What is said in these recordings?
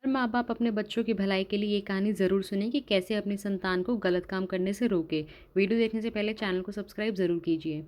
माँ बाप अपने बच्चों की भलाई के लिए ये कहानी ज़रूर सुनें कि कैसे अपनी संतान को गलत काम करने से रोके। वीडियो देखने से पहले चैनल को सब्सक्राइब ज़रूर कीजिए।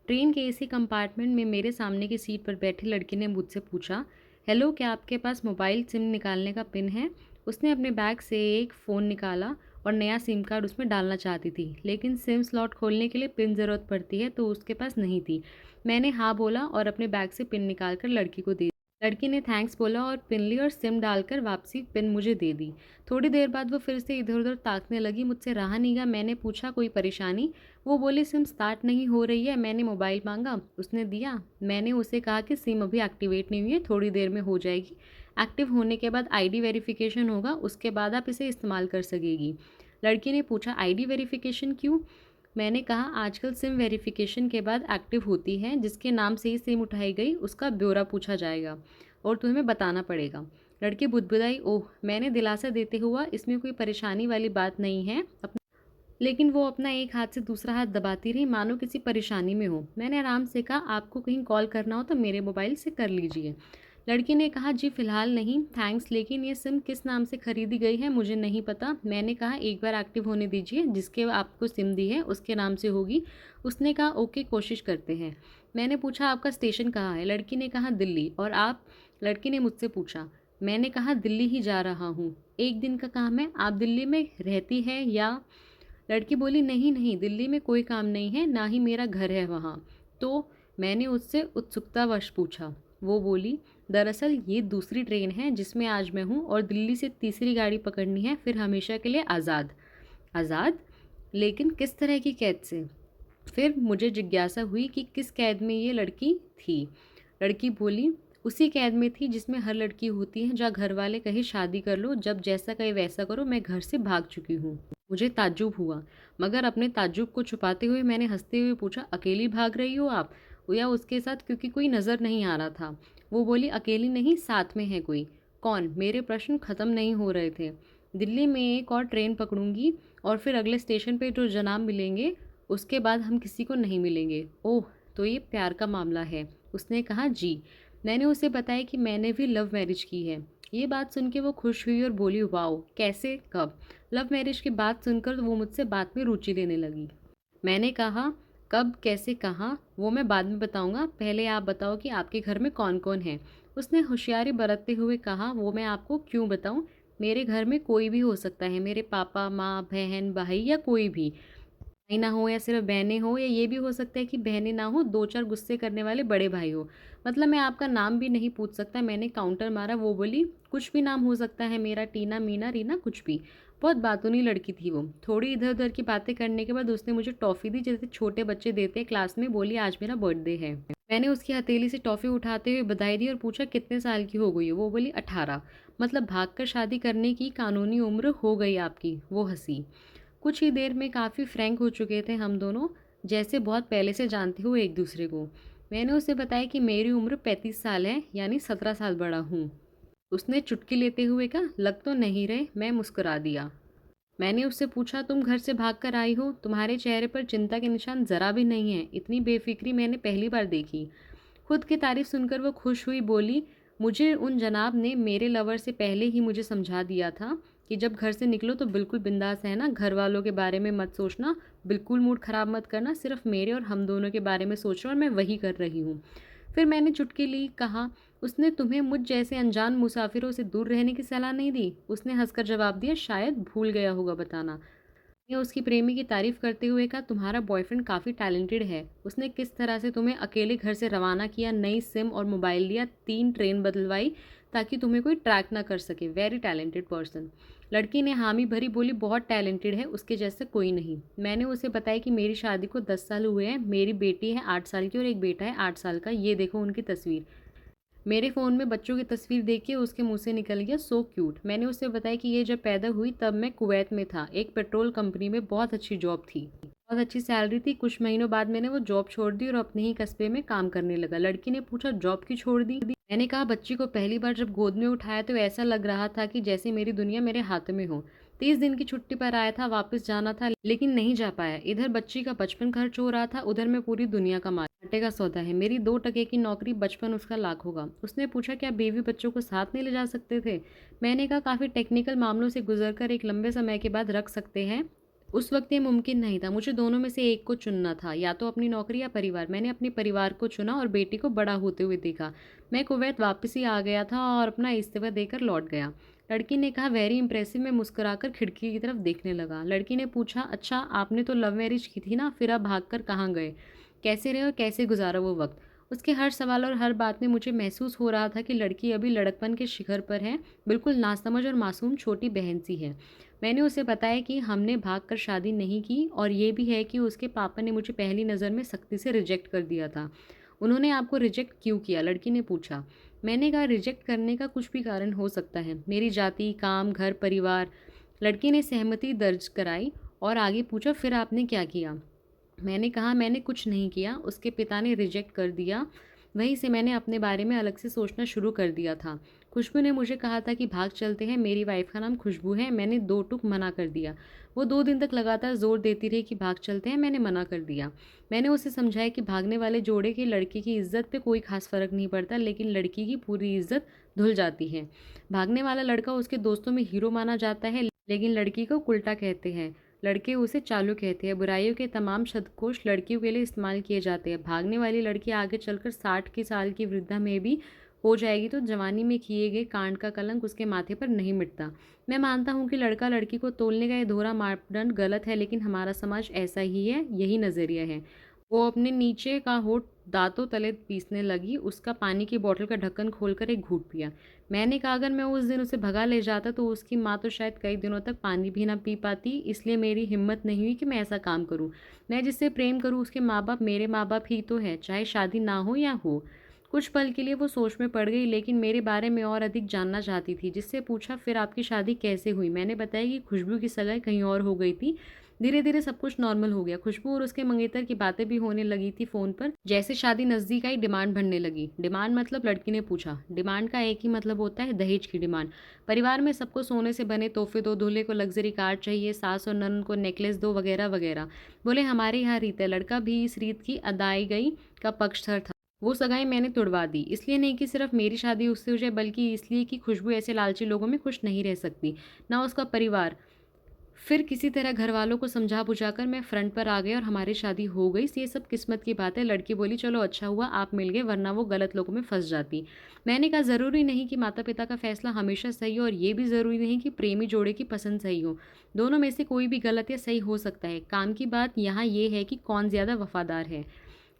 ट्रेन के एसी कंपार्टमेंट में मेरे सामने की सीट पर बैठी लड़की ने मुझसे पूछा, हेलो, क्या आपके पास मोबाइल सिम निकालने का पिन है? उसने अपने बैग से एक फ़ोन निकाला और नया सिम कार्ड उसमें डालना चाहती थी, लेकिन सिम स्लॉट खोलने के लिए पिन ज़रूरत पड़ती है तो उसके पास नहीं थी। मैंने हाँ बोला और अपने बैग से पिन निकाल कर लड़की को दे। लड़की ने थैंक्स बोला और पिन ली और सिम डालकर वापसी पिन मुझे दे दी। थोड़ी देर बाद वो फिर से इधर-उधर ताकने लगी। मुझसे रहा नहीं गया। मैंने पूछा, कोई परेशानी? वो बोली, सिम स्टार्ट नहीं हो रही है। मैंने मोबाइल मांगा, उसने दिया। मैंने उसे कहा कि सिम अभी एक्टिवेट नहीं हुई है, थोड़ी देर में हो जाएगी। एक्टिव होने के बाद आईडी वेरिफिकेशन होगा, उसके बाद आप इसे इस्तेमाल कर सकेगी। लड़की ने पूछा, आईडी वेरिफिकेशन क्यों? मैंने कहा, आजकल सिम वेरिफिकेशन के बाद एक्टिव होती है। जिसके नाम से ही सिम उठाई गई उसका ब्यौरा पूछा जाएगा और तुम्हें बताना पड़ेगा। लड़की बुदबुदाई, ओह। मैंने दिलासा देते हुआ, इसमें कोई परेशानी वाली बात नहीं है। लेकिन वो अपना एक हाथ से दूसरा हाथ दबाती रही, मानो किसी परेशानी में हो। मैंने आराम से कहा, आपको कहीं कॉल करना हो तो मेरे मोबाइल से कर लीजिए। लड़की ने कहा, जी फ़िलहाल नहीं, थैंक्स, लेकिन ये सिम किस नाम से खरीदी गई है मुझे नहीं पता। मैंने कहा, एक बार एक्टिव होने दीजिए, जिसके आपको सिम दी है उसके नाम से होगी। उसने कहा, ओके, कोशिश करते हैं। मैंने पूछा, आपका स्टेशन कहाँ है? लड़की ने कहा, दिल्ली। और आप? लड़की ने मुझसे पूछा। मैंने कहा, दिल्ली ही जा रहा हूँ। एक दिन का काम है। आप दिल्ली में रहती है या? लड़की बोली, नहीं नहीं, दिल्ली में कोई काम नहीं है, ना ही मेरा घर है वहाँ। तो मैंने उससे उत्सुकतावश पूछा। वो बोली, दरअसल ये दूसरी ट्रेन है जिसमें आज मैं हूँ और दिल्ली से तीसरी गाड़ी पकड़नी है, फिर हमेशा के लिए आज़ाद। आज़ाद? लेकिन किस तरह की कैद से? फिर मुझे जिज्ञासा हुई कि किस कैद में ये लड़की थी। लड़की बोली, उसी कैद में थी जिसमें हर लड़की होती है, जहाँ घर वाले कहे शादी कर लो, जब जैसा कहे वैसा करो। मैं घर से भाग चुकी हूँ। मुझे ताज्जुब हुआ, मगर अपने ताज्जुब को छुपाते हुए मैंने हंसते हुए पूछा, अकेली भाग रही हो आप या उसके साथ? क्योंकि कोई नज़र नहीं आ रहा था। वो बोली, अकेली नहीं, साथ में है कोई। कौन? मेरे प्रश्न ख़त्म नहीं हो रहे थे। दिल्ली में एक और ट्रेन पकड़ूंगी और फिर अगले स्टेशन पे जो जनाब मिलेंगे, उसके बाद हम किसी को नहीं मिलेंगे। ओह, तो ये प्यार का मामला है? उसने कहा, जी। मैंने उसे बताया कि मैंने भी लव मैरिज की है। ये बात सुन के वो खुश हुई और बोली, वाओ, कैसे, कब? लव मैरिज की बात सुनकर तो वो मुझसे बात में रुचि लेने लगी। मैंने कहा, कब, कैसे, कहाँ, वो मैं बाद में बताऊंगा, पहले आप बताओ कि आपके घर में कौन कौन है। उसने होशियारी बरतते हुए कहा, वो मैं आपको क्यों बताऊं? मेरे घर में कोई भी हो सकता है, मेरे पापा, माँ, बहन, भाई या कोई भी। भाई ना हो या सिर्फ बहनें हो, या ये भी हो सकता है कि बहनें ना हो, दो चार गुस्से करने वाले बड़े भाई हो। मतलब मैं आपका नाम भी नहीं पूछ सकता। मैंने काउंटर मारा। वो बोली, कुछ भी नाम हो सकता है मेरा, टीना, मीना, रीना, कुछ भी। बहुत बातूनी लड़की थी वो। थोड़ी इधर उधर की बातें करने के बाद उसने मुझे टॉफ़ी दी, जैसे छोटे बच्चे देते हैं क्लास में। बोली, आज मेरा बर्थडे है। मैंने उसकी हथेली से टॉफ़ी उठाते हुए बधाई दी और पूछा, कितने साल की हो गई हो? वो बोली, 18। मतलब भागकर शादी करने की कानूनी उम्र हो गई आपकी? वो हंसी। कुछ ही देर में काफ़ी फ्रैंक हो चुके थे हम दोनों, जैसे बहुत पहले से जानते हुए एक दूसरे को। मैंने उसे बताया कि मेरी उम्र 35 साल है, यानी 17 साल बड़ा हूँ। उसने चुटकी लेते हुए कहा, लग तो नहीं रहे। मैं मुस्कुरा दिया। मैंने उससे पूछा, तुम घर से भाग कर आई हो? तुम्हारे चेहरे पर चिंता के निशान ज़रा भी नहीं है। इतनी बेफिक्री मैंने पहली बार देखी। खुद की तारीफ सुनकर वो खुश हुई। बोली, मुझे उन जनाब ने मेरे लवर से पहले ही मुझे समझा दिया था कि जब घर से निकलो तो बिल्कुल बिंदास रहना, घर वालों के बारे में मत सोचना, बिल्कुल मूड ख़राब मत करना, सिर्फ मेरे और हम दोनों के बारे में सोचो, और मैं वही कर रही हूँ। फिर मैंने चुटकी ली। कहा, उसने तुम्हें मुझ जैसे अनजान मुसाफिरों से दूर रहने की सलाह नहीं दी? उसने हंसकर जवाब दिया, शायद भूल गया होगा बताना। ने उसकी प्रेमी की तारीफ करते हुए कहा, तुम्हारा बॉयफ्रेंड काफ़ी टैलेंटेड है। उसने किस तरह से तुम्हें अकेले घर से रवाना किया, नई सिम और मोबाइल लिया, 3 ट्रेन बदलवाई ताकि तुम्हें कोई ट्रैक ना कर सके। Very talented person. लड़की ने हामी भरी। बोली, बहुत टैलेंटेड है, उसके जैसे कोई नहीं। मैंने उसे बताया कि मेरी शादी को 10 साल हुए हैं, मेरी बेटी है 8 साल की और एक बेटा है 8 साल का। ये देखो उनकी तस्वीर। मेरे फ़ोन में बच्चों की तस्वीर देख के उसके मुंह से निकल गया, सो क्यूट। मैंने उससे बताया कि ये जब पैदा हुई तब मैं कुवैत में था, एक पेट्रोल कंपनी में। बहुत अच्छी जॉब थी, बहुत अच्छी सैलरी थी। कुछ महीनों बाद मैंने वो जॉब छोड़ दी और अपने ही कस्बे में काम करने लगा। लड़की ने पूछा, जॉब क्यों छोड़ दी? मैंने कहा, बच्ची को पहली बार जब गोद में उठाया तो ऐसा लग रहा था कि जैसे मेरी दुनिया मेरे हाथ में हो। 30 दिन की छुट्टी पर आया था, वापस जाना था लेकिन नहीं जा पाया। इधर बच्ची का बचपन खर्च हो रहा था, उधर मैं पूरी दुनिया का मालिक। घाटे का सौदा है। मेरी 2 टके की नौकरी, बचपन उसका लाख होगा। उसने पूछा, क्या बीवी बच्चों को साथ नहीं ले जा सकते थे? मैंने कहा, काफ़ी टेक्निकल मामलों से गुजरकर एक लंबे समय के बाद रख सकते हैं। उस वक्त ये मुमकिन नहीं था। मुझे दोनों में से एक को चुनना था, या तो अपनी नौकरी या परिवार। मैंने अपने परिवार को चुना और बेटी को बड़ा होते हुए देखा। मैं कुवैत वापस ही आ गया था और अपना इस्तीफा देकर लौट गया। लड़की ने कहा, वेरी इंप्रेसिव। मैं मुस्कुराकर खिड़की की तरफ देखने लगा। लड़की ने पूछा, अच्छा आपने तो लव मैरिज की थी ना, फिर आप भागकर कहाँ गए? कैसे रहे और कैसे गुजारा वो वक्त? उसके हर सवाल और हर बात में मुझे महसूस हो रहा था कि लड़की अभी लड़कपन के शिखर पर है, बिल्कुल नासमझ और मासूम छोटी बहन सी है। मैंने उसे बताया कि हमने भागकर शादी नहीं की, और ये भी है कि उसके पापा ने मुझे पहली नज़र में सख्ती से रिजेक्ट कर दिया था। उन्होंने आपको रिजेक्ट क्यों किया? लड़की ने पूछा। मैंने कहा, रिजेक्ट करने का कुछ भी कारण हो सकता है, मेरी जाति, काम, घर, परिवार। लड़की ने सहमति दर्ज कराई और आगे पूछा, फिर आपने क्या किया? मैंने कहा, मैंने कुछ नहीं किया, उसके पिता ने रिजेक्ट कर दिया। वहीं से मैंने अपने बारे में अलग से सोचना शुरू कर दिया था। खुशबू ने मुझे कहा था कि भाग चलते हैं, मेरी वाइफ का नाम खुशबू है। मैंने 2 टूक मना कर दिया। वो 2 दिन तक लगातार ज़ोर देती रही कि भाग चलते हैं, मैंने मना कर दिया। मैंने उसे समझाया कि भागने वाले जोड़े की लड़की की इज़्ज़त पे कोई ख़ास फ़र्क नहीं पड़ता, लेकिन लड़की की पूरी इज़्ज़त धुल जाती है। भागने वाला लड़का उसके दोस्तों में हीरो माना जाता है, लेकिन लड़की को उल्टा कहते हैं। लड़के उसे चालू कहते हैं। बुराइयों के तमाम शब्दकोश लड़कियों के लिए इस्तेमाल किए जाते हैं। भागने वाली लड़की आगे चलकर 60 की साल की वृद्धा में भी हो जाएगी तो जवानी में किए गए कांड का कलंक उसके माथे पर नहीं मिटता। मैं मानता हूँ कि लड़का लड़की को तोलने का ये दोहरा मापदंड गलत है, लेकिन हमारा समाज ऐसा ही है, यही नज़रिया है। वो अपने नीचे का होठ दांतों तले पीसने लगी। उसका पानी की बोतल का ढक्कन खोलकर एक घूंट पिया। मैंने कहा, अगर मैं उस दिन उसे भगा ले जाता तो उसकी माँ तो शायद कई दिनों तक पानी भी ना पी पाती, इसलिए मेरी हिम्मत नहीं हुई कि मैं ऐसा काम करूँ। मैं जिससे प्रेम करूँ उसके माँ बाप मेरे माँ बाप ही तो है, चाहे शादी ना हो या हो। कुछ पल के लिए वो सोच में पड़ गई, लेकिन मेरे बारे में और अधिक जानना चाहती थी। जिससे पूछा, फिर आपकी शादी कैसे हुई? मैंने बताया कि खुशबू की सगाई कहीं और हो गई थी। धीरे धीरे सब कुछ नॉर्मल हो गया। खुशबू और उसके मंगेतर की बातें भी होने लगी थी फ़ोन पर। जैसे शादी नज़दीक आई, डिमांड बढ़ने लगी। डिमांड मतलब? लड़की ने पूछा। डिमांड का एक ही मतलब होता है, दहेज की डिमांड। परिवार में सबको सोने से बने तोहफे दो, दूल्हे को लग्जरी कार चाहिए, सास और ननद को नेकलेस दो, वगैरह वगैरह। बोले, हमारे यहाँ रीत है। लड़का भी इस रीत की अदायगी का पक्षधर था। वो सगाई मैंने तुड़वा दी, इसलिए नहीं कि सिर्फ मेरी शादी उससे हो जाए, बल्कि इसलिए कि खुशबू ऐसे लालची लोगों में खुश नहीं रह सकती, ना उसका परिवार। फिर किसी तरह घर वालों को समझा बुझाकर मैं फ्रंट पर आ गई और हमारी शादी हो गई। ये सब किस्मत की बात है। लड़की बोली, चलो अच्छा हुआ आप मिल गए, वरना वो गलत लोगों में फंस जाती। मैंने कहा, ज़रूरी नहीं कि माता पिता का फैसला हमेशा सही हो, और ये भी ज़रूरी नहीं कि प्रेमी जोड़े की पसंद सही हो। दोनों में से कोई भी गलत या सही हो सकता है। काम की बात यहाँ ये है कि कौन ज़्यादा वफादार है।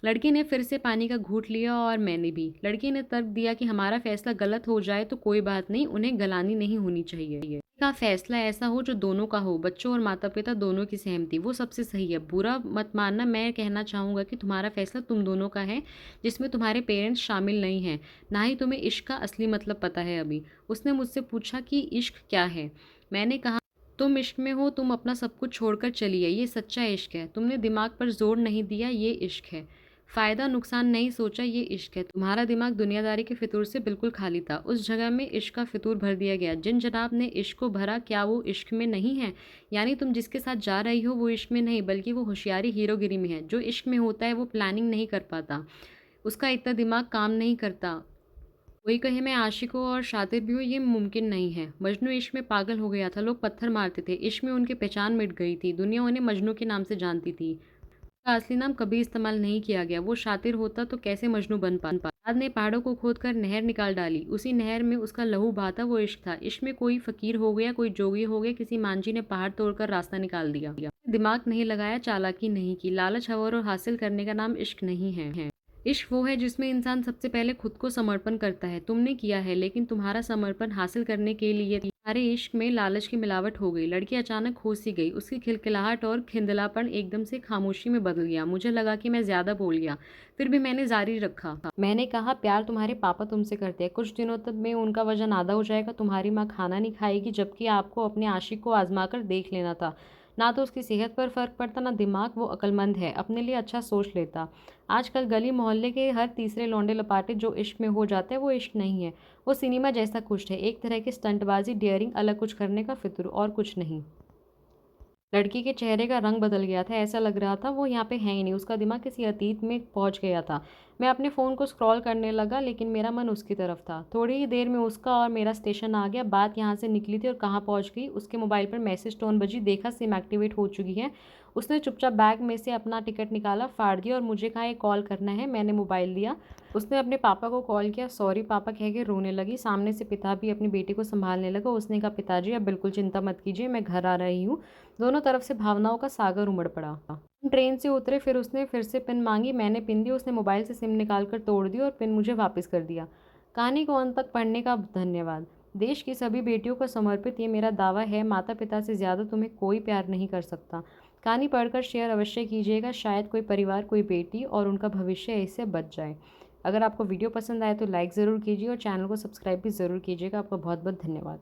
लड़की ने फिर से पानी का घूंट लिया और मैंने भी। लड़की ने तर्क दिया कि हमारा फैसला गलत हो जाए तो कोई बात नहीं, उन्हें गलानी नहीं होनी चाहिए। का फैसला ऐसा हो जो दोनों का हो, बच्चों और माता पिता दोनों की सहमति, वो सबसे सही है। बुरा मत मानना, मैं कहना चाहूँगा कि तुम्हारा फैसला तुम दोनों का है, जिसमें तुम्हारे पेरेंट्स शामिल नहीं हैं। ना ही तुम्हें इश्क का असली मतलब पता है अभी। उसने मुझसे पूछा कि इश्क क्या है। मैंने कहा, तुम इश्क में हो, तुम अपना सब कुछ छोड़कर चलिए, ये सच्चा इश्क है। तुमने दिमाग पर जोर नहीं दिया, ये इश्क है। फ़ायदा नुकसान नहीं सोचा, ये इश्क है। तुम्हारा दिमाग दुनियादारी के फितूर से बिल्कुल खाली था। उस जगह में इश्क का फितूर भर दिया गया। जिन जनाब ने इश्क को भरा, क्या वो इश्क में नहीं है? यानी तुम जिसके साथ जा रही हो वो इश्क में नहीं, बल्कि वो होशियारी हीरोगिरी में है। जो इश्क में होता है वो प्लानिंग नहीं कर पाता, उसका इतना दिमाग काम नहीं करता। कोई कहे मैं आशिक हूँ और शातिर भी हूँ, ये मुमकिन नहीं है। मजनू इश्क में पागल हो गया था, लोग पत्थर मारते थे। इश्क में उनकी पहचान मिट गई थी, दुनिया उन्हें मजनू के नाम से जानती थी। का असली नाम कभी इस्तेमाल नहीं किया गया। वो शातिर होता तो कैसे मजनू बन पाता। साद ने पहाड़ों को खोदकर नहर निकाल डाली, उसी नहर में उसका लहू बहाता, वो इश्क था। इश्क में कोई फकीर हो गया, कोई जोगी हो गया, किसी मांझी ने पहाड़ तोड़कर रास्ता निकाल दिया। दिमाग नहीं लगाया, चालाकी नहीं की। लालच, हवस और हासिल करने का नाम इश्क नहीं है। इश्क वो है जिसमें इंसान सबसे पहले खुद को समर्पण करता है। तुमने किया है, लेकिन तुम्हारा समर्पण हासिल करने के लिए तुम्हारे इश्क में लालच की मिलावट हो गई। लड़की अचानक होश सी गई। उसकी खिलखिलाहट और खिंदलापन एकदम से खामोशी में बदल गया। मुझे लगा कि मैं ज्यादा बोल गया, फिर भी मैंने जारी रखा। मैंने कहा, प्यार तुम्हारे पापा तुमसे करते हैं। कुछ दिनों तक में उनका वजन आधा हो जाएगा। तुम्हारी माँ खाना नहीं खाएगी, जबकि आपको अपने आशिक को आजमा कर देख लेना था। ना तो उसकी सेहत पर फर्क पड़ता, ना दिमाग। वो अक्लमंद है, अपने लिए अच्छा सोच लेता। आजकल गली मोहल्ले के हर तीसरे लौंडे लपाटे जो इश्क में हो जाते हैं, वो इश्क नहीं है। वो सिनेमा जैसा कुछ है, एक तरह की स्टंटबाजी, डेयरिंग, अलग कुछ करने का फितूर, और कुछ नहीं। लड़की के चेहरे का रंग बदल गया था, ऐसा लग रहा था वो यहाँ पे है ही नहीं, उसका दिमाग किसी अतीत में पहुँच गया था। मैं अपने फ़ोन को स्क्रॉल करने लगा लेकिन मेरा मन उसकी तरफ था। थोड़ी ही देर में उसका और मेरा स्टेशन आ गया, बात यहाँ से निकली थी और कहाँ पहुँच गई। उसके मोबाइल पर मैसेज टोन बजी, देखा सिम एक्टिवेट हो चुकी है। उसने चुपचाप बैग में से अपना टिकट निकाला, फाड़ दिया और मुझे कहा ये कॉल करना है। मैंने मोबाइल दिया। उसने अपने पापा को कॉल किया, सॉरी पापा कह के रोने लगी। सामने से पिता भी अपनी बेटी को संभालने लगा। उसने कहा पिताजी अब बिल्कुल चिंता मत कीजिए, मैं घर आ रही हूँ। दोनों तरफ से भावनाओं का सागर उमड़ पड़ा। हम ट्रेन से उतरे, फिर उसने फिर से पिन मांगी, मैंने पिन दी। उसने मोबाइल से सिम निकाल कर तोड़ दी और पिन मुझे वापस कर दिया। कहानी को अंत तक पढ़ने का धन्यवाद। देश की सभी बेटियों को समर्पित ये मेरा दावा है, माता पिता से ज़्यादा तुम्हें कोई प्यार नहीं कर सकता। कहानी पढ़कर शेयर अवश्य कीजिएगा, शायद कोई परिवार, कोई बेटी और उनका भविष्य इससे बच जाए। अगर आपको वीडियो पसंद आए तो लाइक ज़रूर कीजिए और चैनल को सब्सक्राइब भी ज़रूर कीजिएगा। आपका बहुत बहुत धन्यवाद।